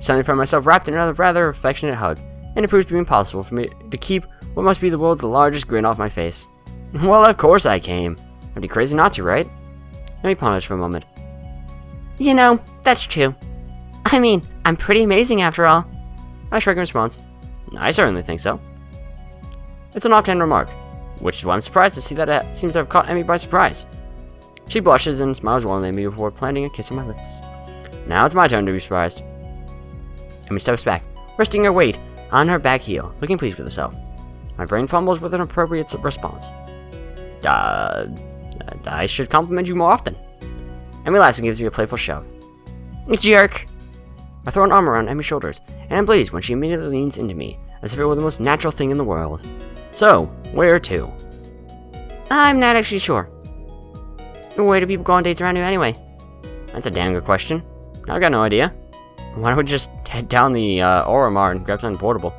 Suddenly found myself wrapped in another rather affectionate hug, and it proves to be impossible for me to keep what must be the world's largest grin off my face. Well, of course I came. I'd be crazy not to, right? Let me ponder for a moment. You know, that's true. I mean, I'm pretty amazing after all. I shrug in response. I certainly think so. It's an offhand remark, which is why I'm surprised to see that it seems to have caught Emmy by surprise. She blushes and smiles warmly at me before planting a kiss on my lips. Now it's my turn to be surprised. Emmy steps back, resting her weight on her back heel, looking pleased with herself. My brain fumbles with an appropriate response. I should compliment you more often. Emmy laughs and gives me a playful shove. Jerk. I throw an arm around Emmy's shoulders, and I'm pleased when she immediately leans into me, as if it were the most natural thing in the world. So, where to? I'm not actually sure. Where do people go on dates around here anyway? That's a damn good question. I've got no idea. Why don't we just head down the Aura Mart and grab something portable?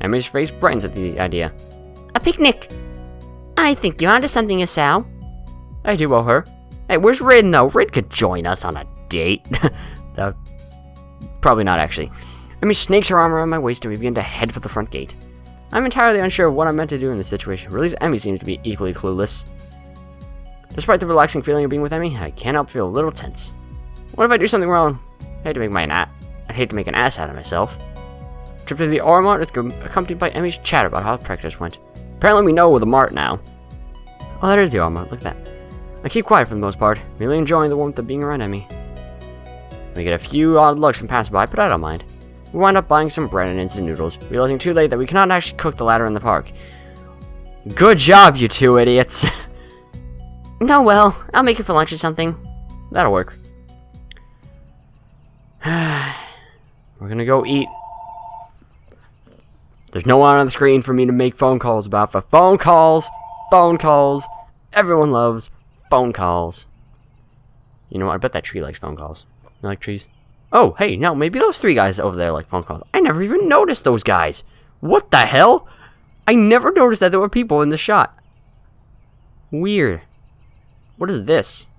Emmy's face brightens at the idea. A picnic! I think you're onto something, Hisao. I do owe her. Hey, where's Rin though? Rin could join us on a date. Probably not, actually. Emmy snakes her arm around my waist and we begin to head for the front gate. I'm entirely unsure of what I'm meant to do in this situation. At least Emmy seems to be equally clueless. Despite the relaxing feeling of being with Emmy, I can't help feel a little tense. What if I do something wrong? I'd hate to make an ass out of myself. Trip to the Aura Mart is accompanied by Emmy's chatter about how practice went. Apparently we know the Mart now. Oh, that is the Aura Mart, look at that. I keep quiet for the most part, merely enjoying the warmth of being around Emmy. We get a few odd looks from passerby, but I don't mind. We wind up buying some bread and instant noodles, realizing too late that we cannot actually cook the latter in the park. Good job, you two idiots! No, well, I'll make it for lunch or something. That'll work. We're gonna go eat. There's no one on the screen for me to make phone calls about, but phone calls, everyone loves phone calls. You know what, I bet that tree likes phone calls. You like trees? Oh, hey, no, maybe those three guys over there like phone calls. I never even noticed those guys. What the hell? I never noticed that there were people in the shot. Weird. What is this?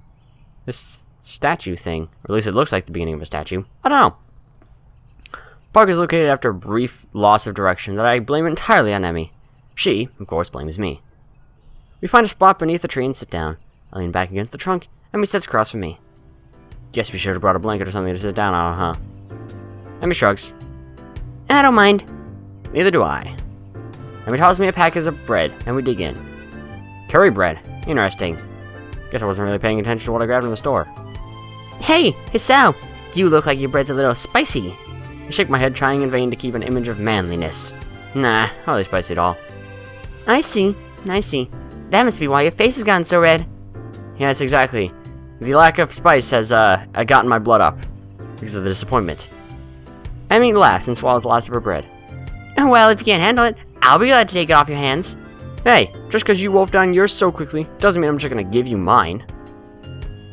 This statue thing. Or at least it looks like the beginning of a statue. I don't know. Park is located after a brief loss of direction that I blame entirely on Emmy. She, of course, blames me. We find a spot beneath the tree and sit down. I lean back against the trunk, and Emmy sits across from me. Guess we should have brought a blanket or something to sit down on, huh? Emmy shrugs. I don't mind. Neither do I. Emmy tosses me a package of bread, and we dig in. Curry bread. Interesting. Guess I wasn't really paying attention to what I grabbed in the store. Hey, Hisao, you look like your bread's a little spicy. I shake my head, trying in vain to keep an image of manliness. Nah, hardly spicy at all. I see. That must be why your face has gotten so red. Yes, exactly. The lack of spice has, gotten my blood up. Because of the disappointment. Emmy laughs and swallows the last of her bread. Well, if you can't handle it, I'll be glad to take it off your hands. Hey, just because you wolfed down yours so quickly, doesn't mean I'm just gonna give you mine.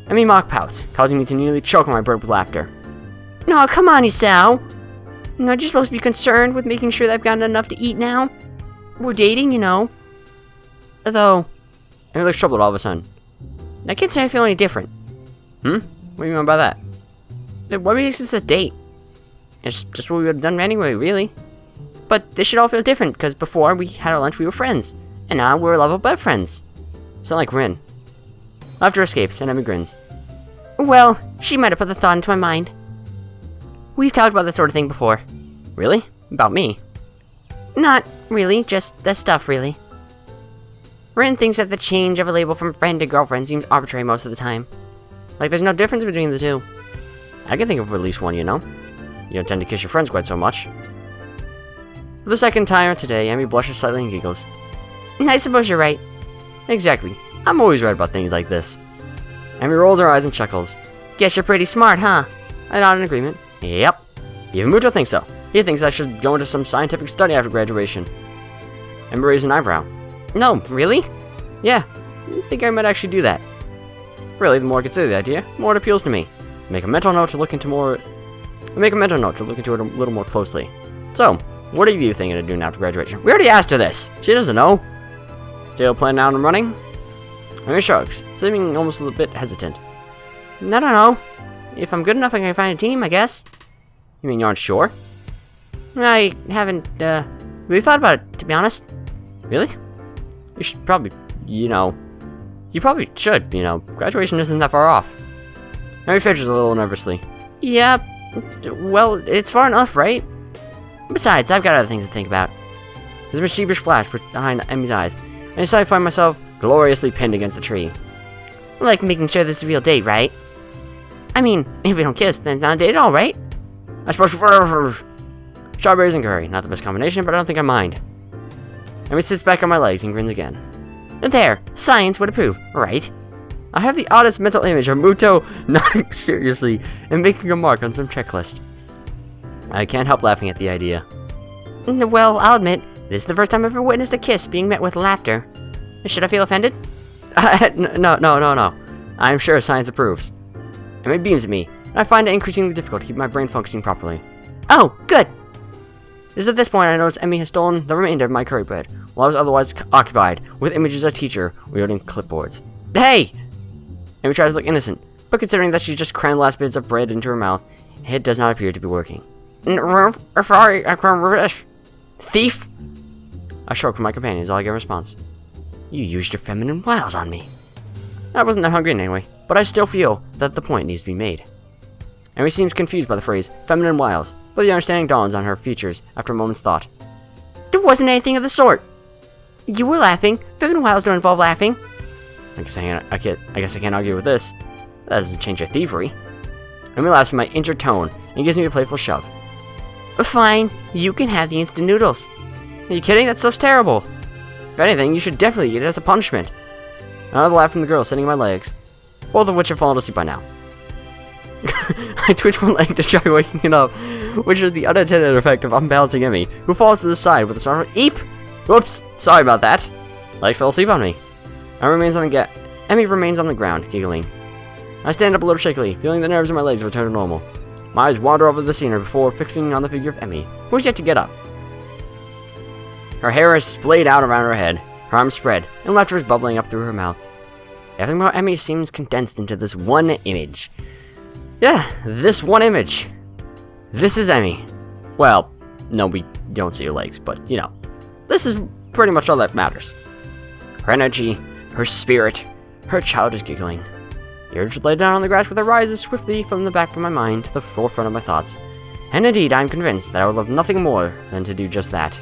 Emmy mock pouts, causing me to nearly choke on my bread with laughter. No, come on, Hisao. Aren't you supposed to be concerned with making sure that I've gotten enough to eat now? We're dating, you know. Though, Emmy looks troubled all of a sudden. I can't say I feel any different. What do you mean by that? What makes this a date? It's just what we would have done anyway, really. But this should all feel different, because before we had our lunch we were friends. And now we're lovable best friends. Sound like Rin. Laughter escapes, and Emmy grins. Well, she might have put the thought into my mind. We've talked about this sort of thing before. Really? About me? Not really, just the stuff, really. Rin thinks that the change of a label from friend to girlfriend seems arbitrary most of the time. Like there's no difference between the two. I can think of at least one, you know. You don't tend to kiss your friends quite so much. For the second time today, Emmy blushes slightly and giggles. I suppose you're right. Exactly. I'm always right about things like this. Emmy rolls her eyes and chuckles. Guess you're pretty smart, huh? I nod in agreement. Yep. Even Muto thinks so. He thinks I should go into some scientific study after graduation. Emmy raised an eyebrow. No, really? Yeah. I think I might actually do that. Really, the more I consider the idea, the more it appeals to me. Make a mental note to look into it a little more closely. So, what are you thinking of doing after graduation? We already asked her this. She doesn't know. Still planning out and running? Emmy shrugs, seeming almost a little bit hesitant. I don't know. If I'm good enough, I can find a team, I guess. You mean you aren't sure? I haven't, really thought about it, to be honest. Really? You should probably, you probably should, graduation isn't that far off. Emmy fidgets a little nervously. Yeah, well, it's far enough, right? Besides, I've got other things to think about. There's a mischievous flash behind Emmy's eyes, and I suddenly find myself gloriously pinned against the tree. Like making sure this is a real date, right? I mean, if we don't kiss, then it's not a date at all, right? I suppose strawberries and curry, not the best combination, but I don't think I mind. Emmy sits back on my legs and grins again. There, science would approve, right? I have the oddest mental image of Muto nodding seriously and making a mark on some checklist. I can't help laughing at the idea. Well, I'll admit, this is the first time I've ever witnessed a kiss being met with laughter. Should I feel offended? No. I'm sure science approves. Emmy beams at me, and I find it increasingly difficult to keep my brain functioning properly. Oh, good! It is at this point I notice Emmy has stolen the remainder of my curry bread, while I was otherwise occupied with images of a teacher wielding clipboards. Hey! Emmy tries to look innocent, but considering that she just crammed the last bits of bread into her mouth, it does not appear to be working. Sorry, I can't. Thief! I shrug from my companions, all I get in response. You used your feminine wiles on me. I wasn't that hungry anyway, but I still feel that the point needs to be made. Emmy seems confused by the phrase, feminine wiles, but the understanding dawns on her features after a moment's thought. There wasn't anything of the sort. You were laughing. Feminine wiles don't involve laughing. I guess I can't argue with this. That doesn't change your thievery. Emmy laughs in my injured tone and gives me a playful shove. Fine, you can have the instant noodles. Are you kidding? That stuff's terrible. If anything, you should definitely eat it as a punishment. Another laugh from the girl sitting on my legs, both of which have fallen asleep by now. I twitch one leg to try waking it up, which is the unintended effect of unbalancing Emmy, who falls to the side with a sort of eep! Whoops, sorry about that. Leg fell asleep on me. Emmy remains on the ground, giggling. I stand up a little shakily, feeling the nerves in my legs return to normal. My eyes wander over the scenery before fixing on the figure of Emmy, who is yet to get up. Her hair is splayed out around her head, her arms spread, and laughter is bubbling up through her mouth. Everything about Emmy seems condensed into this one image. Yeah, this one image. This is Emmy. Well, no, we don't see her legs, but, this is pretty much all that matters. Her energy, her spirit, her childish giggling. The urge to lay down on the grass with her rises swiftly from the back of my mind to the forefront of my thoughts. And indeed, I am convinced that I would love nothing more than to do just that.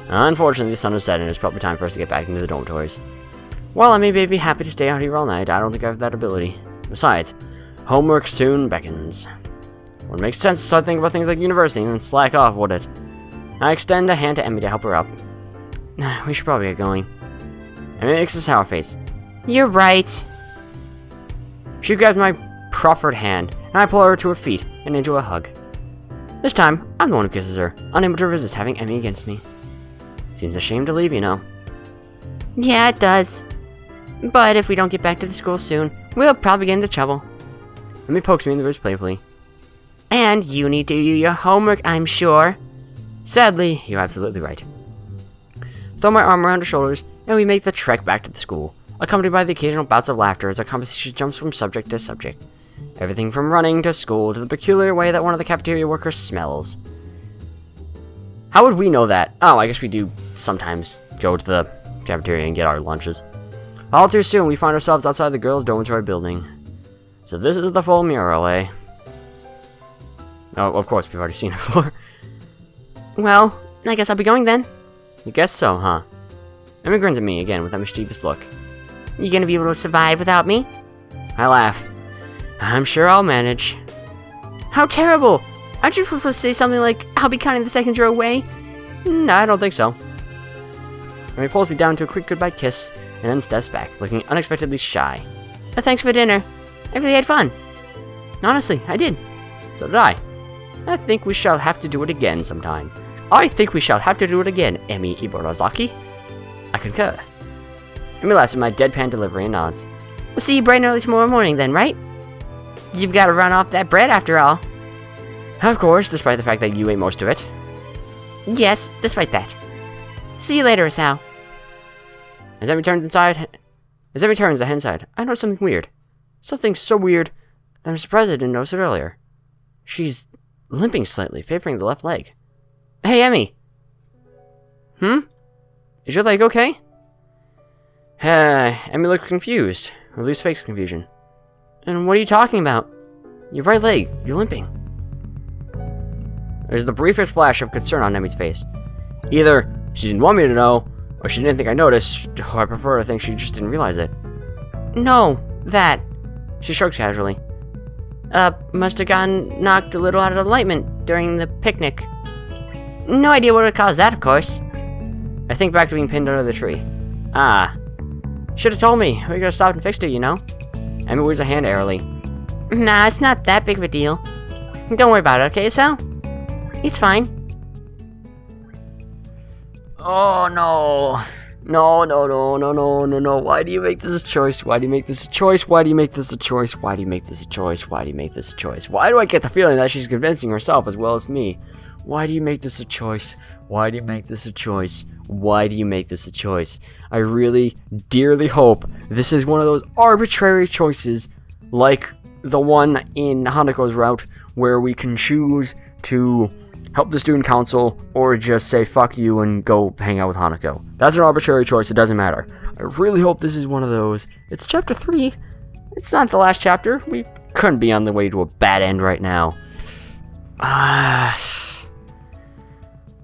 Unfortunately, the sun has set and it's probably time for us to get back into the dormitories. While I may be happy to stay out here all night, I don't think I have that ability. Besides, homework soon beckons. It makes sense to start thinking about things like university and then slack off, would it? I extend a hand to Emmy to help her up. We should probably get going. Emmy makes a sour face. You're right. She grabs my proffered hand, and I pull her to her feet and into a hug. This time, I'm the one who kisses her, unable to resist having Emmy against me. Seems a shame to leave, Yeah, it does. But if we don't get back to the school soon, we'll probably get into trouble. Emmy pokes me in the ribs playfully. And you need to do your homework, I'm sure. Sadly, you're absolutely right. Throw my arm around her shoulders, and we make the trek back to the school, accompanied by the occasional bouts of laughter as our conversation jumps from subject to subject. Everything from running to school to the peculiar way that one of the cafeteria workers smells. How would we know that? Oh, I guess we do sometimes go to the cafeteria and get our lunches. All too soon, we find ourselves outside the girls' dormitory building. So this is the full mural, eh? Oh, of course, we've already seen it before. Well, I guess I'll be going then. You guess so, huh? Emmy grins at me again with that mischievous look. You gonna be able to survive without me? I laugh. I'm sure I'll manage. How terrible! Aren't you supposed to say something like, I'll be counting the seconds you're away? No, I don't think so. Emmy pulls me down to a quick goodbye kiss, and then steps back, looking unexpectedly shy. Thanks for dinner. I really had fun. Honestly, I did. So did I. I think we shall have to do it again sometime. I think we shall have to do it again, Emmy Ibarazaki. I concur. Emmy laughs at my deadpan delivery and nods. We'll see you bright and early tomorrow morning then, right? You've got to run off that bread after all. Of course, despite the fact that you ate most of it. Yes, despite that. See you later, Hisao. As Emmy turns the hen side, I notice something weird. Something so weird that I'm surprised I didn't notice it earlier. She's limping slightly, favoring the left leg. Hey, Emmy! Is your leg okay? Emmy looked confused, or at least fakes confusion. And what are you talking about? Your right leg, you're limping. There's the briefest flash of concern on Emmy's face. Either she didn't want me to know, or she didn't think I noticed, or I prefer to think she just didn't realize it. No, that. She shrugged casually. Must have gotten knocked a little out of alignment during the picnic. No idea what would cause that, of course. I think back to being pinned under the tree. Ah. Should have told me. We could have stopped and fixed it, you know? Emmy waves a hand airily. Nah, it's not that big of a deal. Don't worry about it, okay, Sal? It's fine. Oh, no. No. Why do you make this a choice? Why do you make this a choice? Why do you make this a choice? Why do you make this a choice? Why do you make this a choice? Why do I get the feeling that she's convincing herself as well as me? Why do you make this a choice? Why do you make this a choice? Why do you make this a choice? I really, dearly hope this is one of those arbitrary choices like the one in Hanako's route where we can choose to help the student council or just say fuck you and go hang out with Hanako. That's an arbitrary choice, it doesn't matter. I really hope this is one of those. It's chapter 3. It's not the last chapter. We couldn't be on the way to a bad end right now.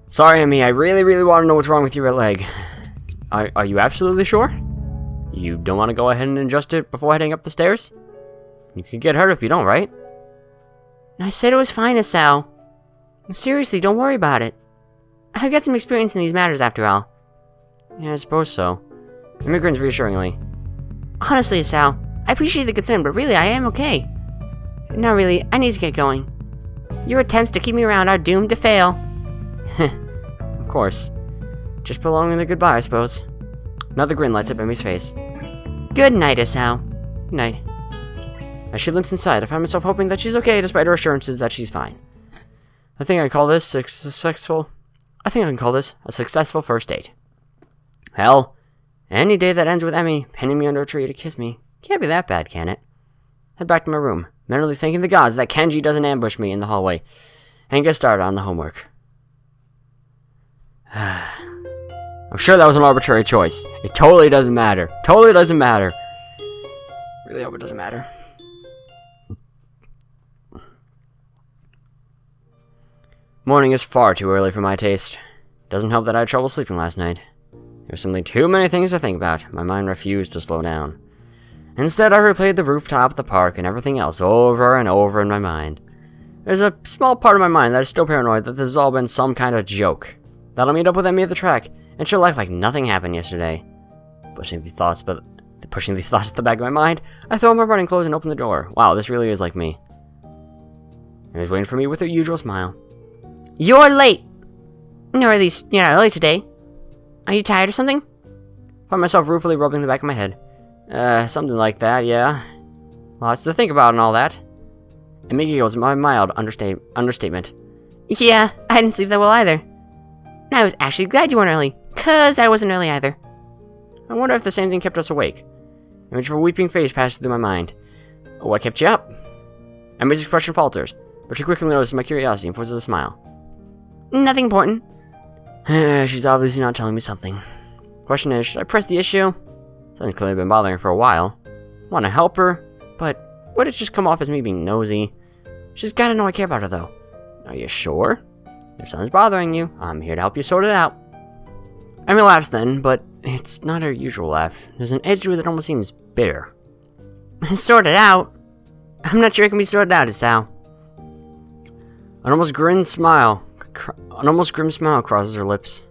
Sorry, Emmy, I really want to know what's wrong with your leg. Are you absolutely sure? You don't want to go ahead and adjust it before heading up the stairs? You could get hurt if you don't, right? I said it was fine, Sal. Seriously, don't worry about it. I've got some experience in these matters after all. Yeah, I suppose so. Emmy grins reassuringly. Honestly, Sal, I appreciate the concern, but really, I am okay. No, really, I need to get going. Your attempts to keep me around are doomed to fail. Of course. Just prolonging the goodbye, I suppose. Another grin lights up Emmy's face. Good night, Sal. Good night. As she limps inside, I find myself hoping that she's okay despite her assurances that she's fine. I think I can call this a successful first date. Hell, any day that ends with Emmy pinning me under a tree to kiss me can't be that bad, can it? Head back to my room, mentally thanking the gods that Kenji doesn't ambush me in the hallway, and get started on the homework. I'm sure that was an arbitrary choice. It totally doesn't matter. Really hope it doesn't matter. Morning is far too early for my taste. Doesn't help that I had trouble sleeping last night. There were simply too many things to think about. My mind refused to slow down. Instead, I replayed the rooftop, the park, and everything else over and over in my mind. There's a small part of my mind that is still paranoid that this has all been some kind of joke. That I'll meet up with Emmy at the track, and she'll act like nothing happened yesterday. Pushing these thoughts at the back of my mind, I throw on my running clothes and open the door. Wow, this really is like me. Emmy's waiting for me with her usual smile. You're late! Or at least, you're not early today. Are you tired or something? I find myself ruefully rubbing the back of my head. Something like that, yeah. Lots to think about and all that. Emmy giggles at my mild understatement. Yeah, I didn't sleep that well either. I was actually glad you weren't early, 'cause I wasn't early either. I wonder if the same thing kept us awake. Image of a weeping face passes through my mind. Oh, what kept you up? Emmy's expression falters, but she quickly notices my curiosity and forces a smile. Nothing important. She's obviously not telling me something. Question is, should I press the issue? Something's clearly been bothering her for a while. I want to help her, but would it just come off as me being nosy? She's gotta know I care about her, though. Are you sure? If something's bothering you, I'm here to help you sort it out. Emmy laughs then, but it's not her usual laugh. There's an edge to it that almost seems bitter. Sort it out? I'm not sure it can be sorted out, Hisao. An almost grim smile crosses her lips.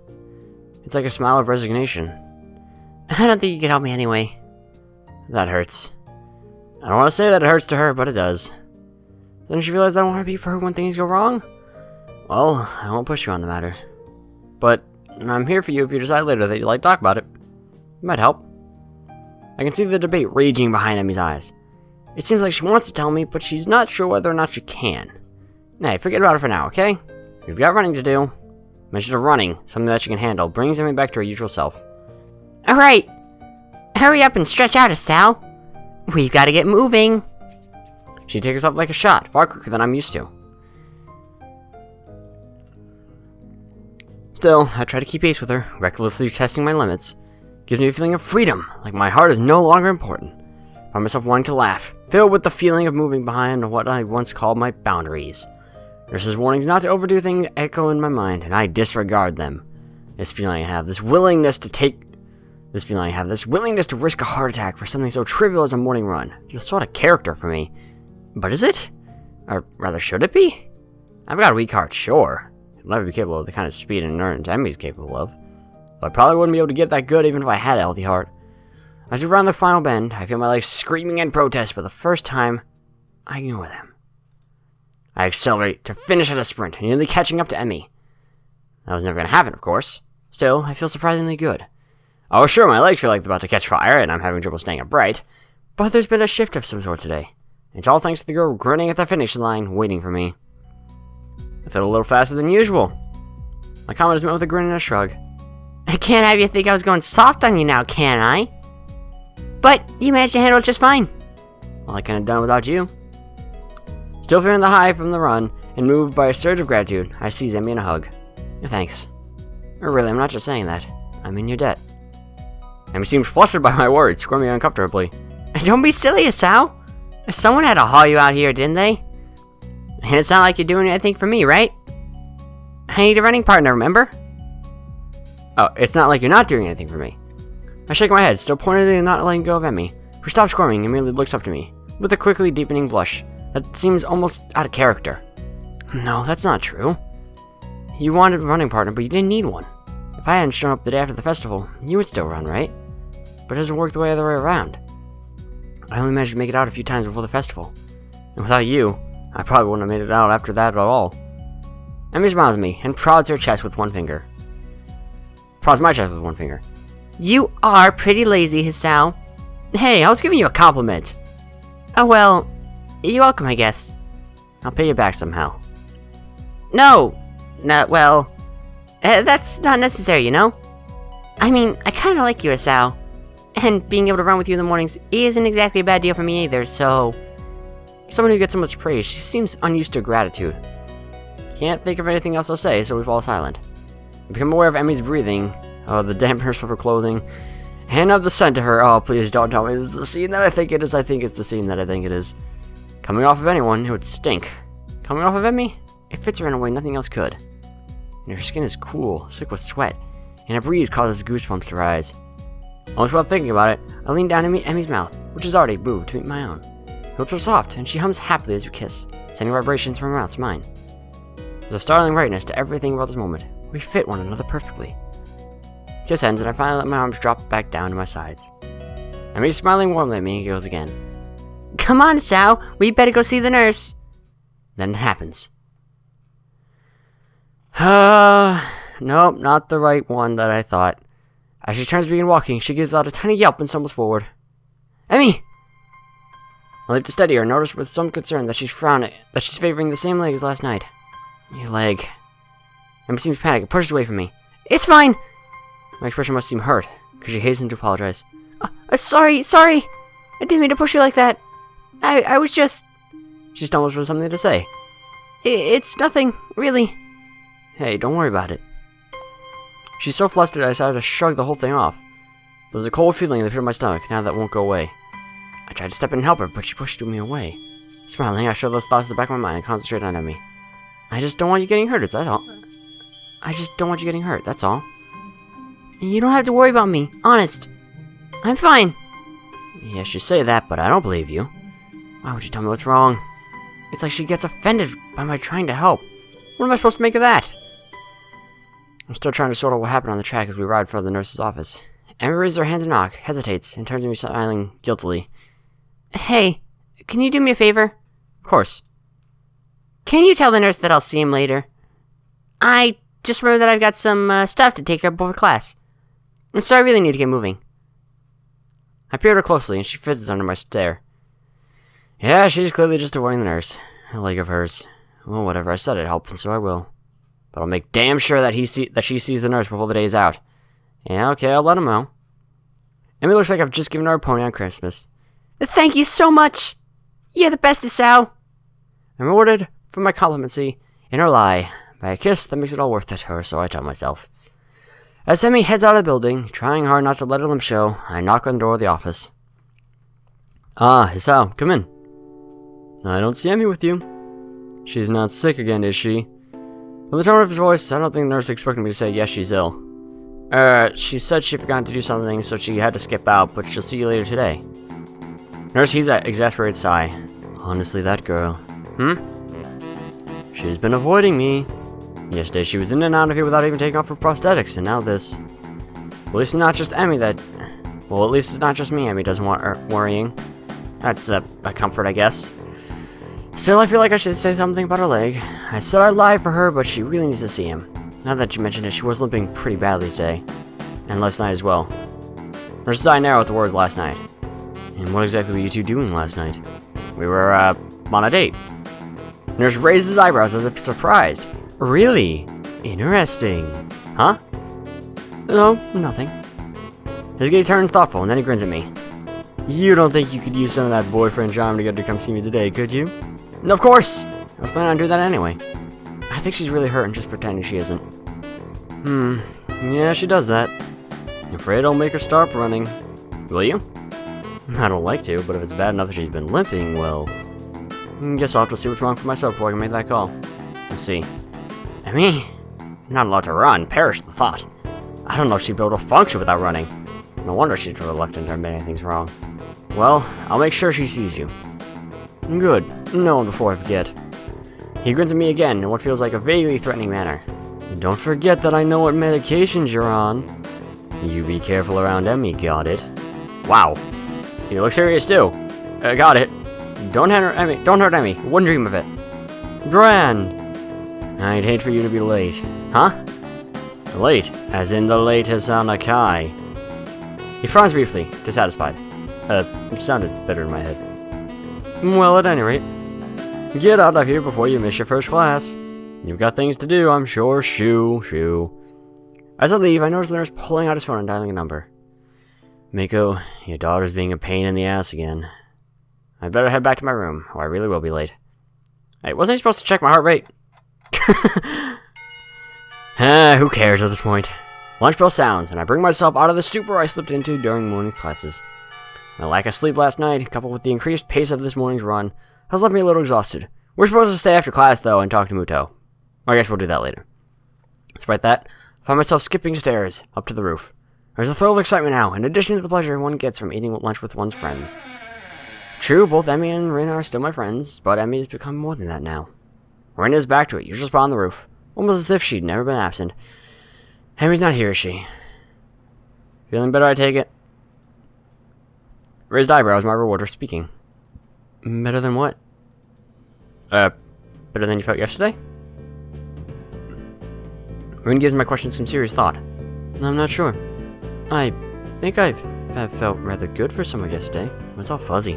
It's like a smile of resignation. I don't think you can help me anyway. That hurts. I don't want to say that it hurts to her, but it does. Doesn't she realize I don't want to be for her when things go wrong? Well, I won't push you on the matter. But I'm here for you if you decide later that you'd like to talk about it. It might help. I can see the debate raging behind Emmy's eyes. It seems like she wants to tell me, but she's not sure whether or not she can. Hey, forget about it for now, okay? You've got running to do. Mention of running, something that she can handle, brings Emmy back to her usual self. Alright! Hurry up and stretch out, Sal. We've got to get moving. She takes off like a shot, far quicker than I'm used to. Still, I try to keep pace with her, recklessly testing my limits. Gives me a feeling of freedom, like my heart is no longer important. I find myself wanting to laugh, filled with the feeling of moving behind what I once called my boundaries. Nurses' warnings not to overdo things echo in my mind, and I disregard them. This feeling I have, this willingness to risk a heart attack for something so trivial as a morning run. It's the sort of character for me. But is it? Or rather, should it be? I've got a weak heart, sure. I'll never be capable of the kind of speed and endurance Emmy's capable of. But I probably wouldn't be able to get that good even if I had a healthy heart. As we round the final bend, I feel my legs screaming in protest, but the first time, I ignore them. I accelerate to finish at a sprint, nearly catching up to Emmy. That was never going to happen, of course. Still, I feel surprisingly good. Oh, sure, my legs feel like they're about to catch fire, and I'm having trouble staying upright. But there's been a shift of some sort today. It's all thanks to the girl grinning at the finish line, waiting for me. I felt a little faster than usual. My comment is met with a grin and a shrug. I can't have you think I was going soft on you now, can I? But you managed to handle it just fine. Well, I couldn't have done without you. Still feeling the high from the run, and moved by a surge of gratitude, I seize Emmy in a hug. Thanks. Or really, I'm not just saying that. I'm in your debt. Emmy seemed flustered by my words, squirming uncomfortably. Don't be silly, Hisao. Someone had to haul you out here, didn't they? And it's not like you're doing anything for me, right? I need a running partner, remember? Oh, it's not like you're not doing anything for me. I shake my head, still pointedly not letting go of Emmy, who stops squirming and merely looks up to me, with a quickly deepening blush that seems almost out of character. No, that's not true. You wanted a running partner, but you didn't need one. If I hadn't shown up the day after the festival, you would still run, right? But it doesn't work the other way around. I only managed to make it out a few times before the festival. And without you, I probably wouldn't have made it out after that at all. Emmy smiles at me and prods her chest with one finger. Prods my chest with one finger. You are pretty lazy, Hisao. Hey, I was giving you a compliment. Oh well, you're welcome, I guess. I'll pay you back somehow. No, well, that's not necessary, you know? I mean, I kinda like you, Hisao. And being able to run with you in the mornings isn't exactly a bad deal for me either, so... Someone who gets so much praise, she seems unused to gratitude. Can't think of anything else to say, so we fall silent. I become aware of Emmy's breathing, of the dampness of her clothing, and of the scent of her. Oh, please don't tell me this is the scene that I think it is. I think it's the scene that I think it is. Coming off of anyone, it would stink. Coming off of Emmy, it fits her in a way nothing else could. And her skin is cool, slick with sweat, and a breeze causes goosebumps to rise. Almost without thinking about it, I lean down to meet Emmy's mouth, which is already moved to meet my own. Her lips are soft, and she hums happily as we kiss, sending vibrations from her mouth to mine. There's a startling rightness to everything about this moment. We fit one another perfectly. The kiss ends, and I finally let my arms drop back down to my sides. Emmy's smiling warmly at me and giggles again. Come on, Hisao, we better go see the nurse. Then it happens. Nope, not the right one that I thought. As she turns to begin walking, she gives out a tiny yelp and stumbles forward. Emmy! I leap to steady her and notice with some concern that she's frowning, that she's favoring the same leg as last night. Your leg. Emmy seems panicked and pushes away from me. It's fine! My expression must seem hurt, because she hastens to apologize. Sorry. I didn't mean to push you like that. I was just... She stumbles for something to say. It's nothing, really. Hey, don't worry about it. She's so flustered I decided to shrug the whole thing off. There's a cold feeling in the pit of my stomach, now that won't go away. I tried to step in and help her, but she pushed me away. Smiling, I shove those thoughts to the back of my mind and concentrate on Emmy. I just don't want you getting hurt, that's all. You don't have to worry about me, honest. I'm fine. Yes, you say that, but I don't believe you. Why would you tell me what's wrong? It's like she gets offended by my trying to help. What am I supposed to make of that? I'm still trying to sort out what happened on the track as we ride for the nurse's office. Emmy raises her hand to knock, hesitates, and turns to me smiling guiltily. Hey, can you do me a favor? Of course. Can you tell the nurse that I'll see him later? I just remember that I've got some stuff to take care of before class. And so I really need to get moving. I peer at her closely, and she fizzes under my stare. Yeah, she's clearly just avoiding the nurse. A leg of hers. Well, whatever, I said it'd help, and so I will. But I'll make damn sure that she sees the nurse before the day's out. Yeah, okay, I'll let him know. Emmy looks like I've just given her a pony on Christmas. Thank you so much! You're the best, Hisao! I'm rewarded for my complimency in her lie by a kiss that makes it all worth it, or so I tell myself. As Emmy heads out of the building, trying hard not to let a limp show, I knock on the door of the office. Ah, Hisao, come in. I don't see Emmy with you. She's not sick again, is she? From the tone of his voice, I don't think the nurse expected me to say yes, she's ill. She said she forgot to do something, so she had to skip out, but she'll see you later today. Nurse heaves that exasperated sigh. Honestly, that girl. She's been avoiding me. Yesterday she was in and out of here without even taking off her prosthetics, and now this. Well, at least it's not just Emmy that... Well, at least it's not just me Emmy doesn't want worrying. That's a comfort, I guess. Still, I feel like I should say something about her leg. I said I'd lie for her, but she really needs to see him. Now that you mentioned it, she was limping pretty badly today. And last night as well. Nurse's eye narrowed at the words last night. And what exactly were you two doing last night? We were, on a date. Nurse raised his eyebrows as if surprised. Really? Interesting. Huh? No, nothing. His gaze turns thoughtful, and then he grins at me. You don't think you could use some of that boyfriend charm to get her to come see me today, could you? Of course! I was planning on doing that anyway. I think she's really hurt and just pretending she isn't. Yeah, she does that. I'm afraid I'll make her stop running. Will you? I don't like to, but if it's bad enough that she's been limping, well... Guess I'll have to see what's wrong for myself before I can make that call. Let's see. I mean, I'm not allowed to run. Perish the thought. I don't know if she'd be able to function without running. No wonder she's reluctant to admit anything's wrong. Well, I'll make sure she sees you. Good. No one before I forget. He grins at me again in what feels like a vaguely threatening manner. Don't forget that I know what medications you're on. You be careful around Emmy, got it? Wow. You look serious too. Got it. Don't hurt Emmy. Don't hurt Emmy. Wouldn't dream of it. Grand. I'd hate for you to be late. Huh? Late, as in the late Hisao Nakai. He frowns briefly, dissatisfied. It sounded better in my head. Well, at any rate, get out of here before you miss your first class. You've got things to do, I'm sure. Shoo. As I leave, I notice the nurse pulling out his phone and dialing a number. Miko, your daughter's being a pain in the ass again. I better head back to my room, or I really will be late. Hey, wasn't I supposed to check my heart rate? Who cares at this point? Lunch bell sounds, and I bring myself out of the stupor I slipped into during morning classes. My lack of sleep last night, coupled with the increased pace of this morning's run, has left me a little exhausted. We're supposed to stay after class, though, and talk to Muto. I guess we'll do that later. Despite that, I find myself skipping stairs up to the roof. There's a thrill of excitement now, in addition to the pleasure one gets from eating lunch with one's friends. True, both Emmy and Rin are still my friends, but Emmy has become more than that now. Rin is back to it, usual spot on the roof, almost as if she'd never been absent. Emmy's not here, is she? Feeling better, I take it? Raised eyebrows, my reward for speaking. Better than what? Better than you felt yesterday? Rin gives my question some serious thought. I'm not sure. I think I've felt rather good for someone yesterday. It's all fuzzy.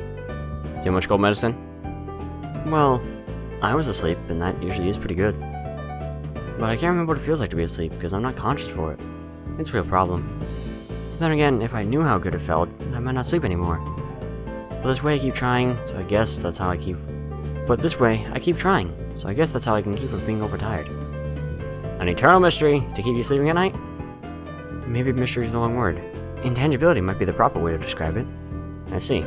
Too much cold medicine? Well, I was asleep, and that usually is pretty good. But I can't remember what it feels like to be asleep, because I'm not conscious for it. It's a real problem. Then again, if I knew how good it felt, I might not sleep anymore. But this way I keep trying, so I guess that's how I keep... But this way, I keep trying, so I guess that's how I can keep from being overtired. An eternal mystery to keep you sleeping at night? Maybe mystery is the wrong word. Intangibility might be the proper way to describe it. I see.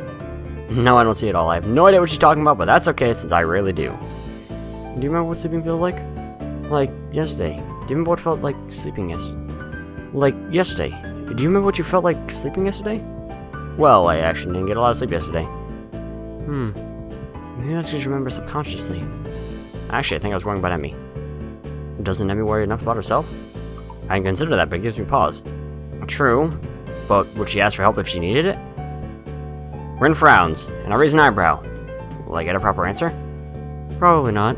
No, I don't see it all. I have no idea what she's talking about, but that's okay, since I really do. Do you remember what sleeping feels like? Like, yesterday. Do you remember what it felt like sleeping yesterday? Do you remember what you felt like sleeping yesterday? Well, I actually didn't get a lot of sleep yesterday. Maybe that's because you remember subconsciously. Actually, I think I was wrong about Emmy. Doesn't Emmy worry enough about herself? I can consider that, but it gives me pause. True, but would she ask for help if she needed it? Rin frowns, and I raise an eyebrow. Will I get a proper answer? Probably not.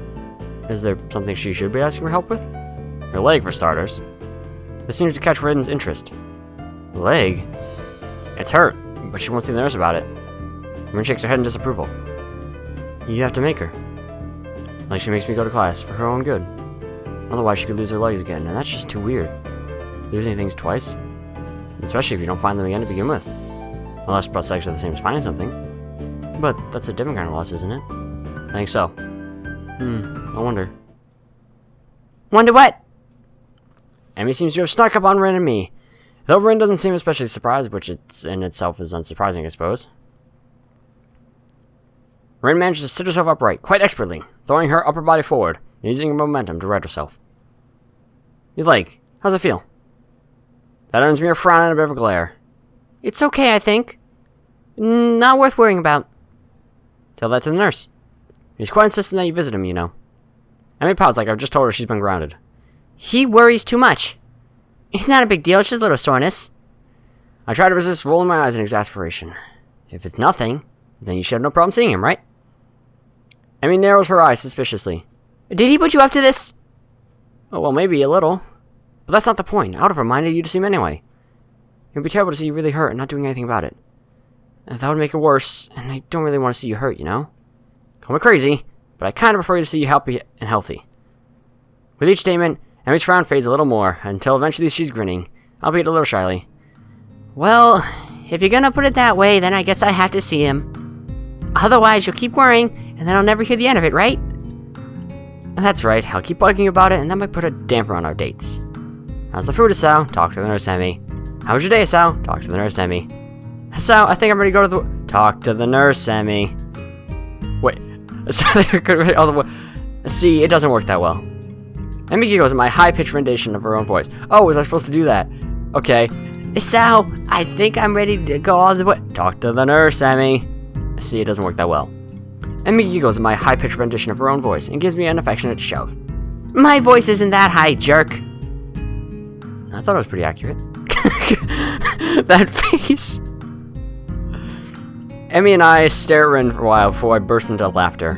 Is there something she should be asking for help with? Her leg, for starters. This seems to catch Rin's interest. Leg? It's hurt, but she won't see the nurse about it. Rin shakes her head in disapproval. You have to make her. Like she makes me go to class, for her own good. Otherwise she could lose her legs again, and that's just too weird. Losing things twice? Especially if you don't find them again to begin with. Unless prosthetics are the same as finding something. But that's a different kind of loss, isn't it? I think so. I wonder. Wonder what? Emi seems to have snuck up on Rin and me. Though Rin doesn't seem especially surprised, which in itself is unsurprising, I suppose. Rin manages to sit herself upright, quite expertly, throwing her upper body forward, and using her momentum to right herself. Your leg, how's it feel? That earns me a frown and a bit of a glare. It's okay, I think. Not worth worrying about. Tell that to the nurse. He's quite insistent that you visit him, you know. Emi pouts like I've just told her she's been grounded. He worries too much. It's not a big deal, it's just a little soreness. I try to resist rolling my eyes in exasperation. If it's nothing, then you should have no problem seeing him, right? Emi narrows her eyes suspiciously. Did he put you up to this? Oh, well, maybe a little. But that's not the point. I would have reminded you to see him anyway. It would be terrible to see you really hurt and not doing anything about it. That would make it worse, and I don't really want to see you hurt, you know? Call me crazy, but I kind of prefer to see you happy and healthy. With each statement, Emi's frown fades a little more, until eventually she's grinning, albeit a little shyly. Well, if you're gonna put it that way, then I guess I have to see him. Otherwise, you'll keep worrying, and then I'll never hear the end of it, right? That's right, I'll keep bugging you about it, and that might put a damper on our dates. How's the food, Hisao? Talk to the nurse, Emi. How was your day, Hisao? Talk to the nurse, Emi. Hisao, I think I'm ready to go to the... Talk to the nurse, Emi. Wait. See, it doesn't work that well. Emi giggles at my high-pitched rendition of her own voice. Oh, was I supposed to do that? Okay. Hisao, I think I'm ready to go all the way... Talk to the nurse, Emi. See, it doesn't work that well. Emi giggles at my high-pitched rendition of her own voice and gives me an affectionate shove. My voice isn't that high, jerk. I thought it was pretty accurate. That face. Emi and I stare at Rin for a while before I burst into laughter.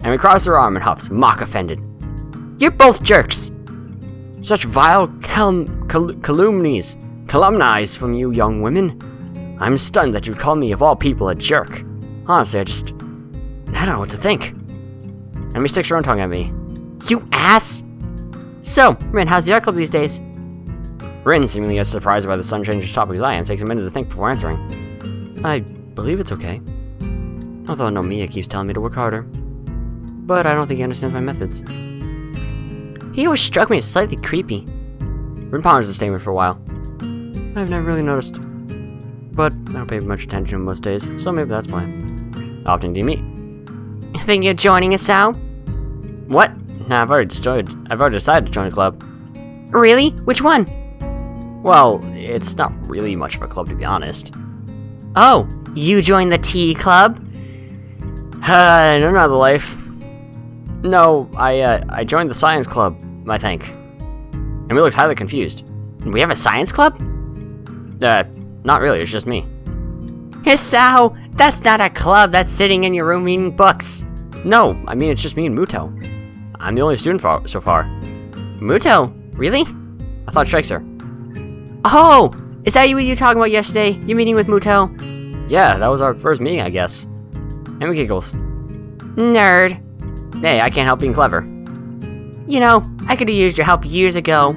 Emi crosses her arm and huffs, mock offended. You're both jerks. Such vile calumnies from you young women. I'm stunned that you'd call me, of all people, a jerk. Honestly, I don't know what to think. Emi sticks her own tongue at me. You ass! So, Rin, how's the art club these days? Rin, seemingly as surprised by the sun-changing topic as I am, takes a minute to think before answering. I believe it's okay. Although Nomiya keeps telling me to work harder. But I don't think he understands my methods. He always struck me as slightly creepy. Rin ponders the statement for a while. I've never really noticed. But I don't pay much attention to him most days, so maybe that's why. How often do you meet? You think you're joining us, Sal? What? Nah, I've already decided to join a club. Really? Which one? Well, it's not really much of a club, to be honest. Oh, you joined the tea club? I don't know the life. No, I joined the science club, I think. And we looked highly confused. We have a science club? Not really, it's just me. Hisao, that's not a club, that's sitting in your room reading books. No, I mean it's just me and Muto. I'm the only student so far. Muto? Really? I thought Shikes Oh! Is that what you were talking about yesterday? Your meeting with Muto? Yeah, that was our first meeting, I guess. Emi giggles. Nerd. Hey, I can't help being clever. You know, I could have used your help years ago.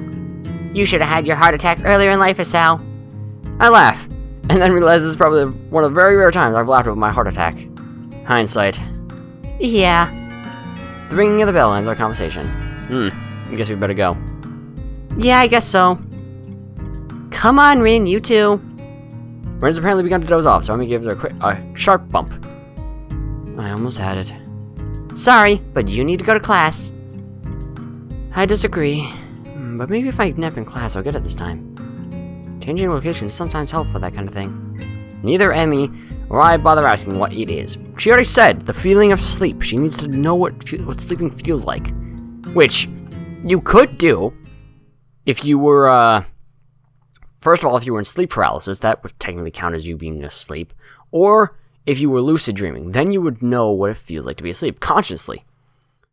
You should have had your heart attack earlier in life, Hisao. I laugh, and then realize this is probably one of the very rare times I've laughed about my heart attack. Hindsight. Yeah. The ringing of the bell ends our conversation. I guess we better go. Yeah, I guess so. Come on, Rin, you too. Rin's apparently begun to doze off, so Emi gives her a sharp bump. I almost had it. Sorry, but you need to go to class. I disagree, but maybe if I nap in class, I'll get it this time. Changing location is sometimes helpful for that kind of thing. Neither Emi or I bother asking what it is. She already said the feeling of sleep. She needs to know what sleeping feels like. Which you could do if you were, first of all, if you were in sleep paralysis, that would technically count as you being asleep. Or if you were lucid dreaming, then you would know what it feels like to be asleep consciously.